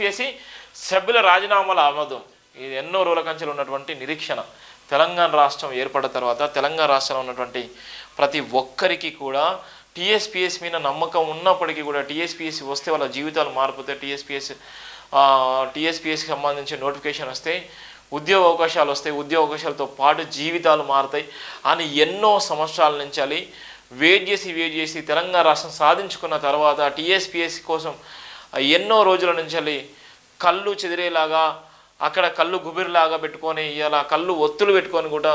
TSPSC సభ్యుల రాజీనామాల ఆమోదం. ఇది ఎన్నో రోజుల కంచెలు ఉన్నటువంటి నిరీక్షణ. తెలంగాణ రాష్ట్రం ఏర్పడిన తర్వాత తెలంగాణ రాష్ట్రంలో ఉన్నటువంటి ప్రతి ఒక్కరికి కూడా టీఎస్పీఎస్సీ మీద నమ్మకం ఉన్నప్పటికీ కూడా టీఎస్పీఎస్సీ వస్తే వాళ్ళ జీవితాలు మారిపోతే టీఎస్పీఎస్సీకి సంబంధించి నోటిఫికేషన్ వస్తే ఉద్యోగ అవకాశాలు వస్తాయి, ఉద్యోగ అవకాశాలతో పాటు జీవితాలు మారుతాయి అని ఎన్నో సంవత్సరాల నుంచి వెయిట్ చేసి తెలంగాణ రాష్ట్రం సాధించుకున్న తర్వాత టీఎస్పీఎస్సీ కోసం ఎన్నో రోజుల నుంచి కళ్ళు చెదిరేలాగా అక్కడ కళ్ళు గుబిరిలాగా పెట్టుకొని ఇలా కళ్ళు ఒత్తులు పెట్టుకొని కూడా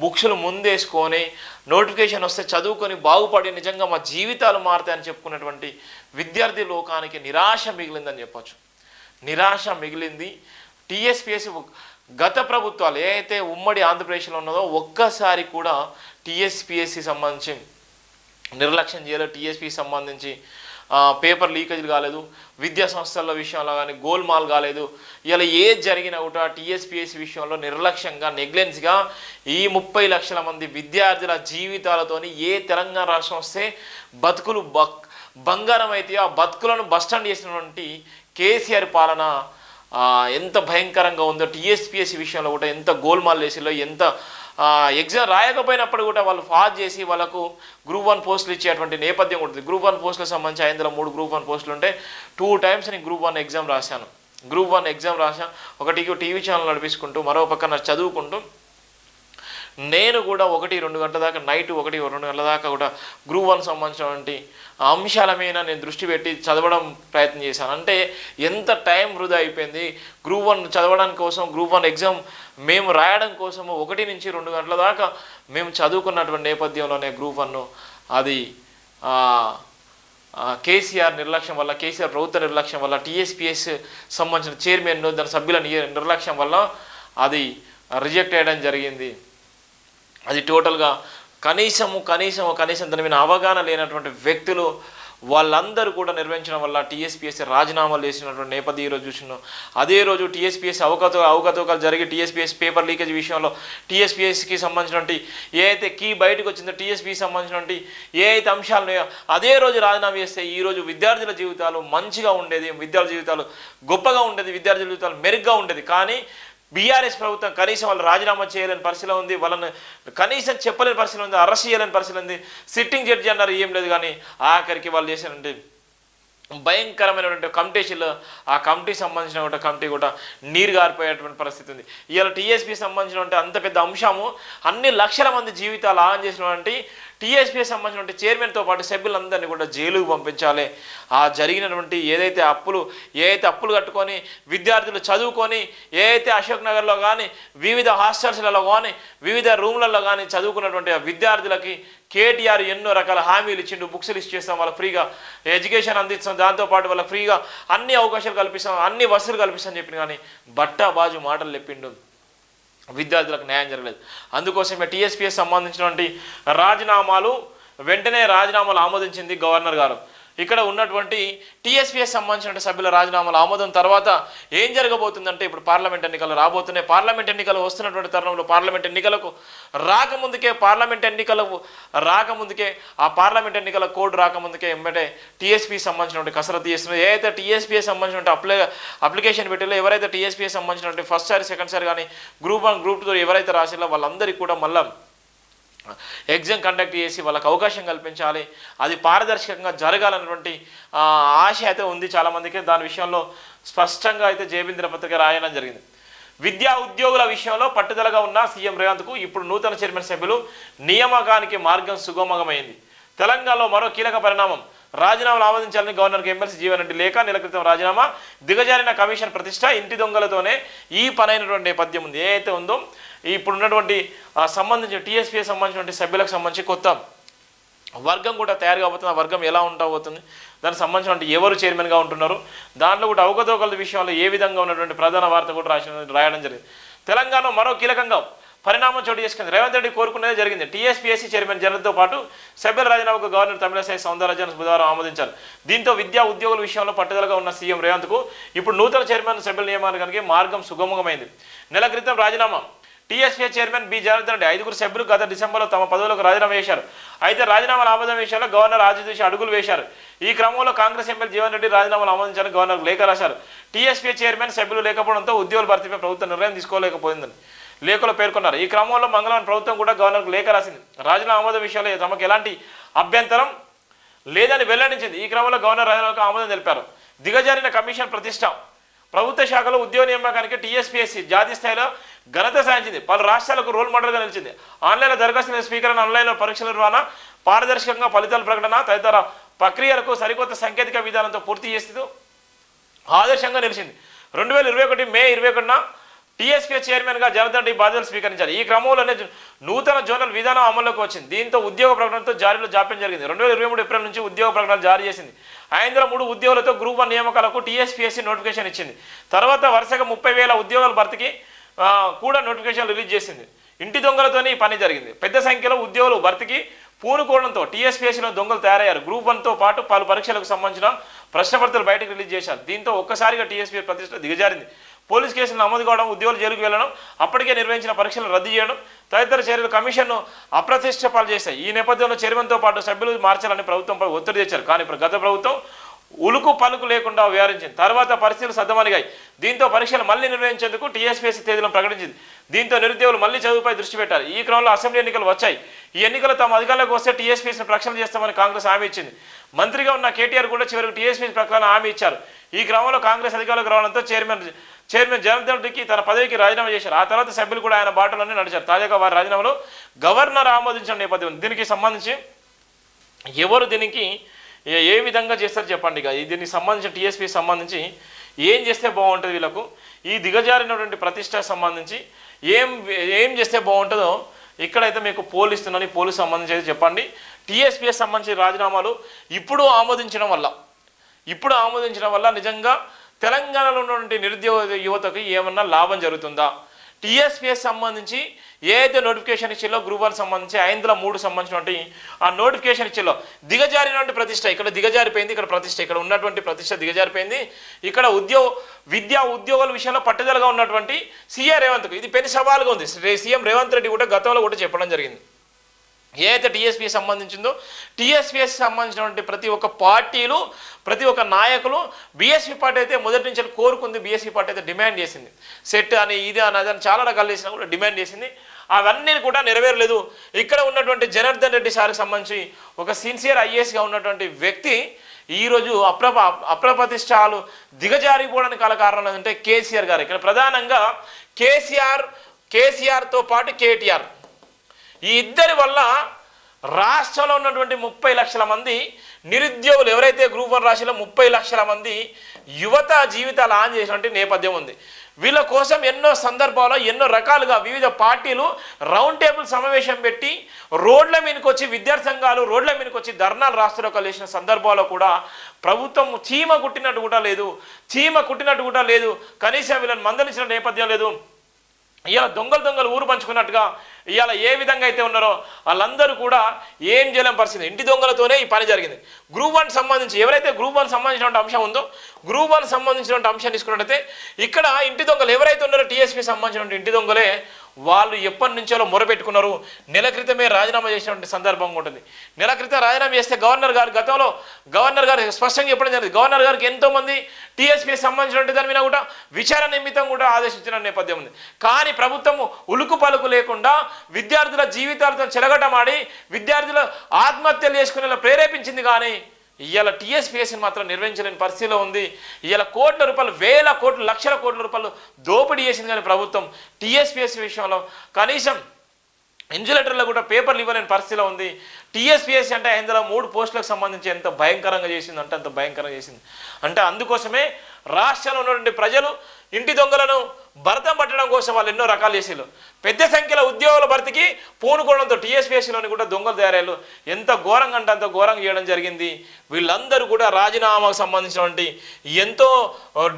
బుక్స్లు ముందేసుకొని నోటిఫికేషన్ వస్తే చదువుకొని బాగుపడి నిజంగా మా జీవితాలు మారుతాయని చెప్పుకున్నటువంటి విద్యార్థి లోకానికి నిరాశ మిగిలిందని చెప్పచ్చు. నిరాశ మిగిలింది. టీఎస్పీఎస్సీ గత ప్రభుత్వాలు ఏదైతే ఉమ్మడి ఆంధ్రప్రదేశ్లో ఉన్నదో ఒక్కసారి కూడా టీఎస్పీఎస్సీ సంబంధించి నిర్లక్ష్యం చేయలేదు. టీఎస్పీకి సంబంధించి పేపర్ లీకేజీలు కాలేదు, విద్యా సంస్థల విషయంలో కానీ గోల్మాల్ కాలేదు. ఇలా ఏది జరిగినా కూడా టీఎస్పీఎస్సీ విషయంలో నిర్లక్ష్యంగా నెగ్లెన్స్గా ఈ 30 లక్షల మంది విద్యార్థుల జీవితాలతోని ఏ తెలంగాణ రాష్ట్రం వస్తే బతుకులు బంగారం అయితే ఆ బతుకులను బస్టాండ్ చేసినటువంటి కేసీఆర్ పాలన ఎంత భయంకరంగా ఉందో, టీఎస్పీఎస్సీ విషయంలో కూడా ఎంత గోల్మాల్ చేసిలో, ఎంత ఎగ్జామ్ రాయకపోయినప్పుడు కూడా వాళ్ళు పాస్ చేసి వాళ్ళకు గ్రూప్ 1 పోస్టులు ఇచ్చేటువంటి నేపథ్యం ఉంటుంది. గ్రూప్ 1 పోస్టులకు సంబంధించి 3 గ్రూప్ 1 పోస్టులు ఉంటే 2 టైమ్స్ నేను గ్రూప్ 1 ఎగ్జామ్ రాశాను. ఒకటి టీవీ ఛానల్ నడిపించుకుంటూ మరో పక్కన చదువుకుంటూ నేను కూడా 1-2 గంటల దాకా నైట్ 1-2 గంటల దాకా కూడా గ్రూప్ 1 సంబంధించినటువంటి అంశాల మీద నేను దృష్టి పెట్టి చదవడం ప్రయత్నం చేశాను. అంటే ఎంత టైం వృధా అయిపోయింది. గ్రూప్ 1 చదవడానికి కోసం, గ్రూప్ 1 ఎగ్జామ్ మేము రాయడం కోసము 1-2 గంటల దాకా మేము చదువుకున్నటువంటి నేపథ్యంలోనే గ్రూప్ 1 అది కేసీఆర్ నిర్లక్ష్యం వల్ల, కేసీఆర్ ప్రభుత్వ నిర్లక్ష్యం వల్ల, టీఎస్పీఎస్ సంబంధించిన చైర్మన్ దాని సభ్యుల నిర్లక్ష్యం వల్ల అది రిజెక్ట్ చేయడం జరిగింది. అది టోటల్గా కనీసం దాని మీద అవగాహన లేనటువంటి వ్యక్తులు వాళ్ళందరూ కూడా నిర్వహించడం వల్ల టీఎస్పీఎస్సీ రాజీనామాలు చేసినటువంటి నేపథ్యం ఈరోజు చూసినాం. అదే రోజు టీఎస్పీఎస్సీ అవకతవకలు జరిగి టీఎస్పీఎస్సీ పేపర్ లీకేజ్ విషయంలో టీఎస్పీఎస్సీకి సంబంధించినటువంటి ఏ అయితే కీ బయటకు వచ్చిందో టీఎస్పీకి సంబంధించినటువంటి ఏ అయితే అంశాలు ఉన్నాయో అదే రోజు రాజీనామా చేస్తే ఈరోజు విద్యార్థుల జీవితాలు మంచిగా ఉండేది, విద్యార్థుల జీవితాలు గొప్పగా ఉండేది, విద్యార్థుల జీవితాలు మెరుగ్గా ఉండేది. కానీ బీఆర్ఎస్ ప్రభుత్వం కనీసం వాళ్ళు రాజీనామా చేయలేని పరిస్థితిలో ఉంది, వాళ్ళని కనీసం చెప్పలేని పరిస్థితిలో ఉంది, అరెస్ట్ చేయలేని పరిస్థితిలో ఉంది. సిట్టింగ్ జడ్జి అన్నారు, ఏం లేదు. కానీ ఆఖరికి వాళ్ళు చేసినటువంటి భయంకరమైనటువంటి కమిటీషన్లో ఆ కమిటీకి సంబంధించిన కమిటీ కూడా నీరు గారిపోయేటువంటి పరిస్థితి ఉంది. ఇవాళ టీఎస్పీ సంబంధించినటువంటి అంత పెద్ద అంశము అన్ని లక్షల మంది జీవితాలు ఆన్ చేసినటువంటి టీఎస్పీ సంబంధించినటువంటి చైర్మన్తో పాటు సభ్యులందరినీ కూడా జైలుకు పంపించాలి. ఆ జరిగినటువంటి ఏదైతే అప్పులు కట్టుకొని విద్యార్థులు చదువుకొని ఏదైతే అశోక్ నగర్లో కానీ వివిధ హాస్టల్స్లలో కానీ వివిధ రూమ్లలో కానీ చదువుకున్నటువంటి విద్యార్థులకి కేటీఆర్ ఎన్నో రకాల హామీలు ఇచ్చిండు. బుక్స్ లిస్ట్ చేస్తాం, వాళ్ళకి ఫ్రీగా ఎడ్యుకేషన్ అందిస్తాం, దాంతోపాటు వాళ్ళకి ఫ్రీగా అన్ని అవకాశాలు కల్పిస్తాం, అన్ని వసతులు కల్పిస్తామని చెప్పిన కానీ బట్టాబాజు మాటలు చెప్పిండు. విద్యార్థులకు న్యాయం జరగలేదు. అందుకోసమే టీఎస్పీఎస్ సంబంధించినటువంటి వెంటనే రాజీనామాలు ఆమోదించింది గవర్నర్ గారు. ఇక్కడ ఉన్నటువంటి టీఎస్పీఎస్ సంబంధించిన సభ్యుల రాజీనామాల ఆమోదం తర్వాత ఏం జరగబోతుందంటే ఇప్పుడు పార్లమెంట్ ఎన్నికలు రాబోతున్నాయి. పార్లమెంట్ ఎన్నికలు వస్తున్నటువంటి తరుణంలో పార్లమెంట్ ఎన్నికలకు రాకముందుకే ఆ పార్లమెంట్ ఎన్నికల కోడ్ రాకముందుకే ఎంబటే టీఎస్పీ సంబంధించినటువంటి కసరత్తు చేస్తున్నారు. ఏదైతే టీఎస్పీఎస్ సంబంధించిన అప్లికేషన్ పెట్టిలో ఎవరైతే టీఎస్పీఎస్ సంబంధించినటువంటి ఫస్ట్ సారి సెకండ్ సారి కానీ గ్రూప్ 1 గ్రూప్ 2 ఎవరైతే రాసిలో వాళ్ళందరికీ కూడా మళ్ళీ ఎగ్జామ్ కండక్ట్ చేసి వాళ్ళకి అవకాశం కల్పించాలి, అది పారదర్శకంగా జరగాలన్నటువంటి ఆశ అయితే ఉంది చాలామందికి. దాని విషయంలో స్పష్టంగా అయితే జయబింద్ర పత్రిక రాయడం జరిగింది. విద్యా ఉద్యోగుల విషయంలో పట్టుదలగా ఉన్న సీఎం రేవంత్కు ఇప్పుడు నూతన చైర్మన్ సభ్యులు నియామకానికి మార్గం సుగమమైంది. తెలంగాణలో మరో కీలక పరిణామం. రాజీనామాలు ఆమోదించాలని గవర్నర్కి ఎమ్మెల్సీ జీవన్ రెడ్డి లేఖ, నెల క్రితం రాజీనామా, దిగజారిన కమిషన్ ప్రతిష్ట, ఇంటి దొంగలతోనే ఈ పనైనటువంటి నేపథ్యం ఉంది. ఏదైతే ఉందో ఇప్పుడు ఉన్నటువంటి సంబంధించిన టీఎస్పీకి సంబంధించినటువంటి సభ్యులకు సంబంధించి కొత్త వర్గం కూడా తయారు కాబోతుంది. ఆ వర్గం ఎలా ఉండబోతుంది, దానికి సంబంధించినటువంటి ఎవరు చైర్మన్గా ఉంటున్నారు, దాంట్లో కూడా అవకతవకల విషయంలో ఏ విధంగా ఉన్నటువంటి ప్రధాన వార్త కూడా రాయడం జరిగింది. తెలంగాణలో మరో కీలకంగా పరిణామం చోటు చేసుకుంది. రేవంత్ రెడ్డి కోరుకునేది జరిగింది. టీఎస్పీఎస్సీ చైర్మన్ జనరల్తో పాటు సభ్యుల రాజీనామాకు గవర్నర్ తమిళసై సౌందరరాజన్ బుధవారం ఆమోదించారు. దీంతో విద్యా ఉద్యోగుల విషయంలో పట్టుదలగా ఉన్న సీఎం రేవంత్కు ఇప్పుడు నూతన చైర్మన్ సభ్యుల నియమానికి మార్గం సుగమమైంది. నెల క్రితం రాజీనామా TSP chairman B Janardhan Reddy 5 సభ్యులు గత డిసెంబర్లో తమ పదవులకు రాజీనామా చేశారు. అయితే రాజీనామాల ఆమోదం విషయంలో గవర్నర్ ఆదేశించి అడుగులు వేశారు. ఈ క్రమంలో కాంగ్రెస్ ఎమ్మెల్యే జీవన్ రెడ్డి రాజీనామాలు ఆమోదించాలని గవర్నర్కు లేఖ రాశారు. టీఎస్పీ చైర్మన్ సభ్యులు లేకపోవడంతో ఉద్యోగుల భర్తీపై ప్రభుత్వం నిర్ణయం తీసుకోలేకపోయిందని లేఖలో పేర్కొన్నారు. ఈ క్రమంలో మంగళవారం ప్రభుత్వం కూడా గవర్నర్కు లేఖ రాసింది. రాజీనామా ఆమోదం విషయంలో తమకు ఎలాంటి అభ్యంతరం లేదని వెల్లడించింది. ఈ క్రమంలో గవర్నర్ రాజీనామాకు ఆమోదం తెలిపారు. దిగజారిన కమిషన్ ప్రతిష్ట ప్రభుత్వ శాఖలో ఉద్యోగ నియామకానికి టీఎస్పీఎస్సీ జాతీయ స్థాయిలో ఘనత సాధించింది. పలు రాష్ట్రాలకు రోల్ మోడల్గా నిలిచింది. ఆన్లైన్లో దరఖాస్తు స్వీకరణ, ఆన్లైన్లో పరీక్షల నిర్వహణ, పారదర్శకంగా ఫలితాల ప్రకటన తదితర ప్రక్రియలకు సరికొత్త సాంకేతిక విధానంతో పూర్తి చేస్తూ ఆదర్శంగా నిలిచింది. 2021 మే 21న టీఎస్పీ చైర్మన్గా జనార్దన్ రెడ్డి బాధ్యతలు స్వీకరించారు. ఈ క్రమంలోనే నూతన జోనల్ విధానం అమల్లోకి వచ్చింది. దీంతో ఉద్యోగ ప్రకటనతో జారీలో జాప్యం జరిగింది. 2023 ఏప్రిల్ నుంచి ఉద్యోగ ప్రకటనలు జారీ చేసింది. 503 ఉద్యోగులతో గ్రూప్ 1 నియామకాలకు టీఎస్పీఎస్సీ నోటిఫికేషన్ ఇచ్చింది. తర్వాత వరుసగా 30,000 ఉద్యోగాల భర్తీకి కూడా నోటిఫికేషన్ రిలీజ్ చేసింది. ఇంటి దొంగలతోనే ఈ పని జరిగింది. పెద్ద సంఖ్యలో ఉద్యోగులు భర్తీకి పూనుకోవడంతో టీఎస్పీఎస్సీలో దొంగలు తయారయ్యారు. గ్రూప్ 1తో పాటు పలు పరీక్షలకు సంబంధించిన ప్రశ్నపత్రాలు బయటకు రిలీజ్ చేశారు. దీంతో ఒక్కసారిగా టీఎస్పీ ప్రతిష్ట దిగజారింది. పోలీస్ కేసులు నమోదు కావడం, ఉద్యోగులు జైలుకు వెళ్లడం, అప్పటికే నిర్వహించిన పరీక్షలను రద్దు చేయడం తదితర చర్యలు కమిషన్ను అప్రతిష్ట పాలు చేశాయి. ఈ నేపథ్యంలో చైర్మన్తో పాటు సభ్యులు మార్చాలని ప్రభుత్వంపై ఒత్తిడి తెచ్చారు. కానీ గత ప్రభుత్వం ఉలుకు పలుకు లేకుండా వ్యవహరించింది. తర్వాత పరిస్థితులు సద్దమనిగాయి. దీంతో పరీక్షలు మళ్లీ నిర్వహించేందుకు టీఎస్పీఎస్సీ తేదీలను ప్రకటించింది. దీంతో నిరుద్యోగులు మళ్లీ చదువుపై దృష్టి పెట్టారు. ఈ క్రమంలో అసెంబ్లీ ఎన్నికలు వచ్చాయి. ఈ ఎన్నికలు తమ అధికారంలోకి వస్తే టీఎస్పీఎస్సీని ప్రక్షాళన చేస్తామని కాంగ్రెస్ హామీ ఇచ్చింది. మంత్రిగా ఉన్న కేటీఆర్ కూడా చివరికి టీఎస్పీఎస్సీ ప్రక్షాళన హామీ ఇచ్చారు. ఈ క్రమంలో కాంగ్రెస్ అధికారంలోకి రావడంతో చైర్మన్ జనార్దన్ రెడ్డికి తన పదవికి రాజీనామా చేశారు. ఆ తర్వాత సభ్యులు కూడా ఆయన బాటలోనే నడిచారు. తాజాగా వారి రాజీనామాలో గవర్నర్ ఆమోదించిన నేపథ్యం. దీనికి సంబంధించి ఎవరు దీనికి ఏ విధంగా చేస్తారు చెప్పండి. ఇక దీనికి సంబంధించి టీఎస్పీ సంబంధించి ఏం చేస్తే బాగుంటుంది, వీళ్ళకు ఈ దిగజారినటువంటి ప్రతిష్టకు సంబంధించి ఏం చేస్తే బాగుంటుందో ఇక్కడైతే మీకు పోలిస్తున్నాను. పోలీసు సంబంధించి అయితే చెప్పండి. టీఎస్పీఎస్ సంబంధించిన రాజీనామాలు ఇప్పుడు ఆమోదించడం వల్ల నిజంగా తెలంగాణలో ఉన్నటువంటి నిరుద్యోగ యువతకు ఏమన్నా లాభం జరుగుతుందా? టీఎస్పీఎస్ సంబంధించి ఏదైతే నోటిఫికేషన్ ఇచ్చిందో గ్రూప్ 1 సంబంధించి 503 సంబంధించినటువంటి ఆ నోటిఫికేషన్ ఇచ్చిందో దిగజారినటువంటి ప్రతిష్ట ఇక్కడ దిగజారిపోయింది. ఇక్కడ ప్రతిష్ట ఇక్కడ ఉన్నటువంటి ప్రతిష్ట దిగజారిపోయింది. ఇక్కడ విద్యా ఉద్యోగాల విషయంలో పట్టుదలగా ఉన్నటువంటి సీఎం రేవంత్కు ఇది పెను సవాలుగా ఉంది. సీఎం రేవంత్ రెడ్డి కూడా గతంలో కూడా చెప్పడం జరిగింది. ఏదైతే టీఎస్పీఎస్ సంబంధించిందో టీఎస్పీఎస్ సంబంధించినటువంటి ప్రతి ఒక్క పార్టీలు, ప్రతి ఒక్క నాయకులు బీఎస్పీ పార్టీ అయితే మొదటి నుంచి కోరుకుంది. బీఎస్పీ పార్టీ అయితే డిమాండ్ చేసింది. సెట్ అని ఇది అని అదని చాలా రకాలు చేసినా కూడా డిమాండ్ చేసింది. అవన్నీ కూడా నెరవేరలేదు. ఇక్కడ ఉన్నటువంటి జనార్దన్ రెడ్డి సార్కి సంబంధించి ఒక సిన్సియర్ ఐఏఎస్గా ఉన్నటువంటి వ్యక్తి ఈరోజు అప్రప్రతిష్టాలు దిగజారిపోవడానికి గల కారణం ఏంటంటే కేసీఆర్ గారు. ఇక్కడ ప్రధానంగా కేసీఆర్తో పాటు కేటీఆర్ ఈ ఇద్దరి వల్ల రాష్ట్రంలో ఉన్నటువంటి 30 లక్షల మంది నిరుద్యోగులు ఎవరైతే గ్రూప్ 1 రాశిలో 30 లక్షల మంది యువత జీవితాలు ఆన్ చేసినటువంటి నేపథ్యం ఉంది. వీళ్ళ కోసం ఎన్నో సందర్భాల్లో ఎన్నో రకాలుగా వివిధ పార్టీలు రౌండ్ టేబుల్ సమావేశం పెట్టి రోడ్ల మీదకి వచ్చి విద్యార్థి సంఘాలు రోడ్ల మీదకి వచ్చి ధర్నాలు రాష్ట్రంలో కలిసిన సందర్భాల్లో కూడా ప్రభుత్వం చీమ కుట్టినట్టు కూడా లేదు. కనీసం వీళ్ళని మందలించిన నేపథ్యం లేదు. ఇవాళ దొంగలు ఊరు పంచుకున్నట్టుగా ఇవాళ ఏ విధంగా అయితే ఉన్నారో వాళ్ళందరూ కూడా ఏం చేయలేని పరిస్థితి. ఇంటి దొంగలతోనే ఈ పని జరిగింది. గ్రూప్ 1 సంబంధించి ఎవరైతే గ్రూప్ 1 సంబంధించినటువంటి అంశం ఉందో గ్రూప్ 1 సంబంధించినటువంటి అంశాన్ని తీసుకున్నట్టయితే ఇక్కడ ఇంటి దొంగలు ఎవరైతే ఉన్నారో టీఎస్పీ సంబంధించినటువంటి ఇంటి దొంగలే వాళ్ళు ఎప్పటి నుంచో మొరపెట్టుకున్నారు. నెల క్రితమే రాజీనామా చేసినటువంటి సందర్భంగా ఉంటుంది. నెల క్రితం రాజీనామా చేస్తే గతంలో గవర్నర్ గారు స్పష్టంగా చెప్పడం జరిగింది. గవర్నర్ గారికి ఎంతోమంది టీఎస్పీ సంబంధించినటువంటి దాని మీద కూడా విచారణ నిమిత్తం కూడా ఆదేశించిన నేపథ్యం ఉంది. కానీ ప్రభుత్వం ఉలుకు పలుకు లేకుండా విద్యార్థుల జీవితాలతో చెలగటమాడి విద్యార్థులు ఆత్మహత్యలు చేసుకునేలా ప్రేరేపించింది. కానీ ఇవాళ టీఎస్పీఎస్సీని మాత్రం నిర్వహించలేని పరిస్థితిలో ఉంది. ఇవాళ కోట్ల రూపాయలు, వేల కోట్లు, లక్షల కోట్ల రూపాయలు దోపిడీ చేసింది. కానీ ప్రభుత్వం టీఎస్పీఎస్సీ విషయంలో కనీసం ఇన్సులేటర్లో కూడా పేపర్లు ఇవ్వలేని పరిస్థితిలో ఉంది. టీఎస్పీఎస్సీ అంటే 3 పోస్టులకు సంబంధించి ఎంత భయంకరంగా చేసింది అంటే అంత భయంకరంగా చేసింది. అంటే అందుకోసమే రాష్ట్రంలో ఉన్నటువంటి ప్రజలు ఇంటి దొంగలను భరతం పట్టడం కోసం వాళ్ళు ఎన్నో రకాలు చేసేళ్ళు. పెద్ద సంఖ్యలో ఉద్యోగుల భర్తీకి పూనుకోవడంతో టీఎస్పీఎస్సీలోని కూడా దొంగలు తయారయ్యారు. ఎంత ఘోరంగా అంటే అంత ఘోరంగా చేయడం జరిగింది. వీళ్ళందరూ కూడా రాజీనామాకు సంబంధించినటువంటి ఎంతో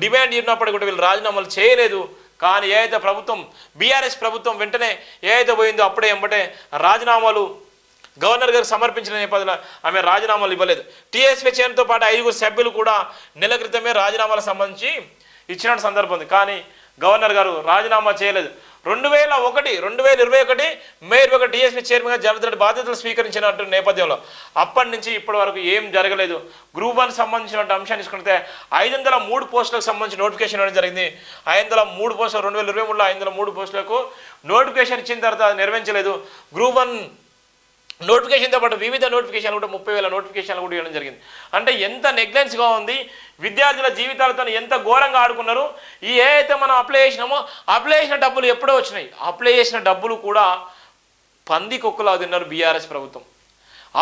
డిమాండ్ ఉన్నప్పటికీ కూడా వీళ్ళు రాజీనామాలు చేయలేదు. కానీ ఏదైతే ప్రభుత్వం బీఆర్ఎస్ ప్రభుత్వం వెంటనే ఏదైతే పోయిందో అప్పుడే ఎంబటే రాజీనామాలు గవర్నర్ గారు సమర్పించిన నేపథ్యంలో ఆమె రాజీనామాలు ఇవ్వలేదు. టీఎస్పీ చైర్మన్తో పాటు 5 సభ్యులు కూడా నెల క్రితమే రాజీనామాలకు సంబంధించి ఇచ్చిన సందర్భం ఉంది. కానీ గవర్నర్ గారు రాజీనామా చేయలేదు. 2021 మే 21 టీఎస్పీ చైర్మన్గా జనార్దన్ రెడ్డి బాధ్యతలు స్వీకరించిన నేపథ్యంలో అప్పటి నుంచి ఇప్పటి వరకు ఏం జరగలేదు. గ్రూప్ 1 సంబంధించిన అంశాన్ని తీసుకుంటే 503 పోస్టులకు సంబంధించి నోటిఫికేషన్ ఇవ్వడం జరిగింది. 503 పోస్టులు 2023లో 503 పోస్టులకు నోటిఫికేషన్ ఇచ్చిన తర్వాత అది నిర్వహించలేదు. గ్రూప్ 1 నోటిఫికేషన్తో పాటు వివిధ నోటిఫికేషన్లు కూడా 30,000 నోటిఫికేషన్లు కూడా ఇవ్వడం జరిగింది. అంటే ఎంత నెగ్లెన్స్గా ఉంది, విద్యార్థుల జీవితాలతో ఎంత ఘోరంగా ఆడుకున్నారు. అయితే మనం అప్లై చేసినామో అప్లై చేసిన డబ్బులు ఎప్పుడో వచ్చినాయి. అప్లై చేసిన డబ్బులు కూడా పంది కుక్కలా తిన్నారు బీఆర్ఎస్ ప్రభుత్వం.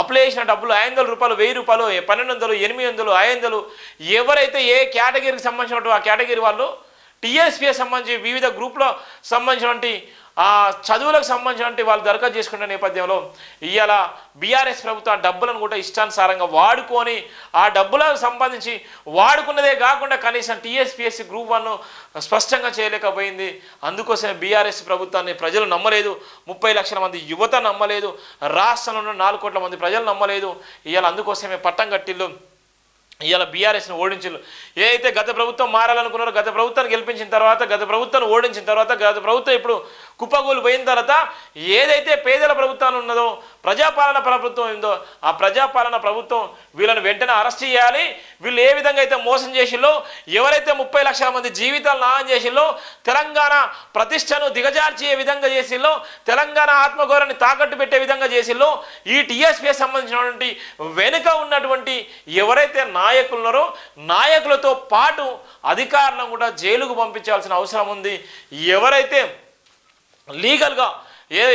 అప్లై చేసిన డబ్బులు 500 రూపాయలు, 1000 రూపాయలు, 1200, 800, 500 ఎవరైతే ఏ కేటగిరీకి సంబంధించినట్టు ఆ కేటగిరీ వాళ్ళు టీఎస్పీకి సంబంధించి వివిధ గ్రూప్లో సంబంధించినటువంటి ఆ చదువులకు సంబంధించినటువంటి వాళ్ళు దరఖాస్తు చేసుకున్న నేపథ్యంలో ఇవాళ బీఆర్ఎస్ ప్రభుత్వం ఆ డబ్బులను కూడా ఇష్టానుసారంగా వాడుకొని ఆ డబ్బులకు సంబంధించి వాడుకున్నదే కాకుండా కనీసం టీఎస్పీఎస్సీ గ్రూప్ 1 స్పష్టంగా చేయలేకపోయింది. అందుకోసమే బీఆర్ఎస్ ప్రభుత్వాన్ని ప్రజలు నమ్మలేదు. 30 లక్షల మంది యువత నమ్మలేదు. రాష్ట్రంలో ఉన్న 4 కోట్ల మంది ప్రజలు నమ్మలేదు. ఇవాళ అందుకోసమే పట్టం కట్టిళ్ళు ఇవాళ బీఆర్ఎస్ని ఓడించారు. ఏదైతే గత ప్రభుత్వం మారాలనుకున్నారో గత ప్రభుత్వాన్ని గెలిపించిన తర్వాత, గత ప్రభుత్వాన్ని ఓడించిన తర్వాత, గత ప్రభుత్వం ఇప్పుడు కుప్పగూలు పోయిన తర్వాత ఏదైతే పేదల ప్రభుత్వం ఉన్నదో, ప్రజాపాలన ప్రభుత్వం ఉందో ఆ ప్రజాపాలన ప్రభుత్వం వీళ్ళని వెంటనే అరెస్ట్ చేయాలి. వీళ్ళు ఏ విధంగా అయితే మోసం చేసిల్లో, ఎవరైతే 30 లక్షల మంది జీవితాలు నాశనం చేసిల్లో, తెలంగాణ ప్రతిష్టను దిగజార్చే విధంగా చేసిల్లో, తెలంగాణ ఆత్మగౌరవాన్ని తాకట్టు పెట్టే విధంగా చేసిల్లో, ఈ టీఎస్పీకి సంబంధించినటువంటి వెనుక ఉన్నటువంటి ఎవరైతే నాయకులు ఉన్నారో నాయకులతో పాటు అధికారులను కూడా జైలుకు పంపించాల్సిన అవసరం ఉంది. ఎవరైతే లీగల్గా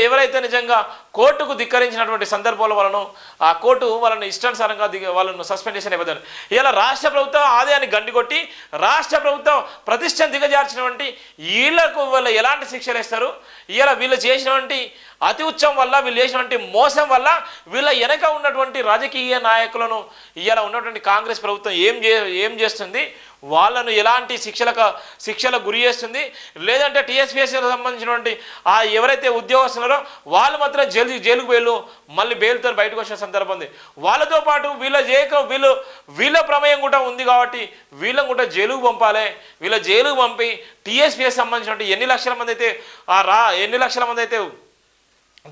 ఎవరైతే నిజంగా కోర్టుకు ధిక్కరించినటువంటి సందర్భాల వలన ఆ కోర్టు వాళ్ళని ఇష్టానుసారంగా వాళ్ళను సస్పెండ్ చేసిన నేపథ్యం ఇలా రాష్ట్ర ప్రభుత్వం ఆదాయాన్ని గండికొట్టి రాష్ట్ర ప్రభుత్వం ప్రతిష్టను దిగజార్చినటువంటి వీళ్ళకు వీళ్ళు ఎలాంటి శిక్షలు ఇస్తారు? ఇలా వీళ్ళు చేసినటువంటి అతి ఉచ్చం వల్ల, వీళ్ళు చేసినటువంటి మోసం వల్ల వీళ్ళ వెనక ఉన్నటువంటి రాజకీయ నాయకులను ఇలా ఉన్నటువంటి కాంగ్రెస్ ప్రభుత్వం ఏం చేస్తుంది? వాళ్ళను ఎలాంటి శిక్షలకు గురి చేస్తుంది? లేదంటే టీఎస్పీఎస్సీకి సంబంధించినటువంటి ఆ ఎవరైతే ఉద్యోగస్తున్నారో వాళ్ళు మాత్రం జైలుకు వెళ్ళు మళ్ళీ బెయిల్తో బయటకు వచ్చిన సందర్భం ఉంది. వాళ్ళతో పాటు వీళ్ళ ప్రమేయం కూడా ఉంది కాబట్టి వీళ్ళని కూడా జైలుకు పంపాలి. వీళ్ళ జైలుకు పంపి టీఎస్పీఎస్సీకి సంబంధించినటువంటి ఎన్ని లక్షల మంది అయితే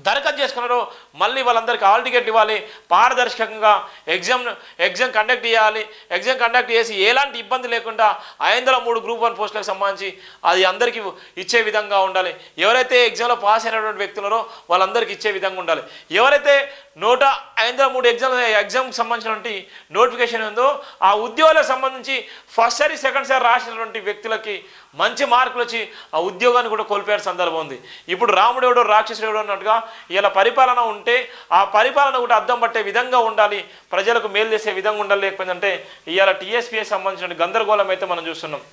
దరఖాస్తు చేసుకున్నారో మళ్ళీ వాళ్ళందరికీ హాల్ టికెట్ ఇవ్వాలి. పారదర్శకంగా ఎగ్జామ్ కండక్ట్ చేయాలి. ఎగ్జామ్ కండక్ట్ చేసి ఎలాంటి ఇబ్బంది లేకుండా 503 గ్రూప్ 1 పోస్టులకు సంబంధించి అది అందరికీ ఇచ్చే విధంగా ఉండాలి. ఎవరైతే ఎగ్జామ్లో పాస్ అయినటువంటి వ్యక్తులరో వాళ్ళందరికీ ఇచ్చే విధంగా ఉండాలి. ఎవరైతే 153 ఎగ్జామ్కి సంబంధించినటువంటి నోటిఫికేషన్ ఉందో ఆ ఉద్యోగాలకు సంబంధించి ఫస్ట్ సారి సెకండ్ సారి రాసినటువంటి వ్యక్తులకి మంచి మార్కులు వచ్చి ఆ ఉద్యోగాన్ని కూడా కోల్పోయే సందర్భం ఉంది. ఇప్పుడు రాముడెవడో రాక్షసుడెవడో అన్నట్టుగా ఇలా పరిపాలన ఉంటే ఆ పరిపాలన కూడా అద్దం పట్టే విధంగా ఉండాలి, ప్రజలకు మేలు చేసే విధంగా ఉండాలి. లేకపోయిందంటే ఇవాళ టీఎస్పీఎస్సీకి సంబంధించిన గందరగోళం అయితే మనం చూస్తున్నాం.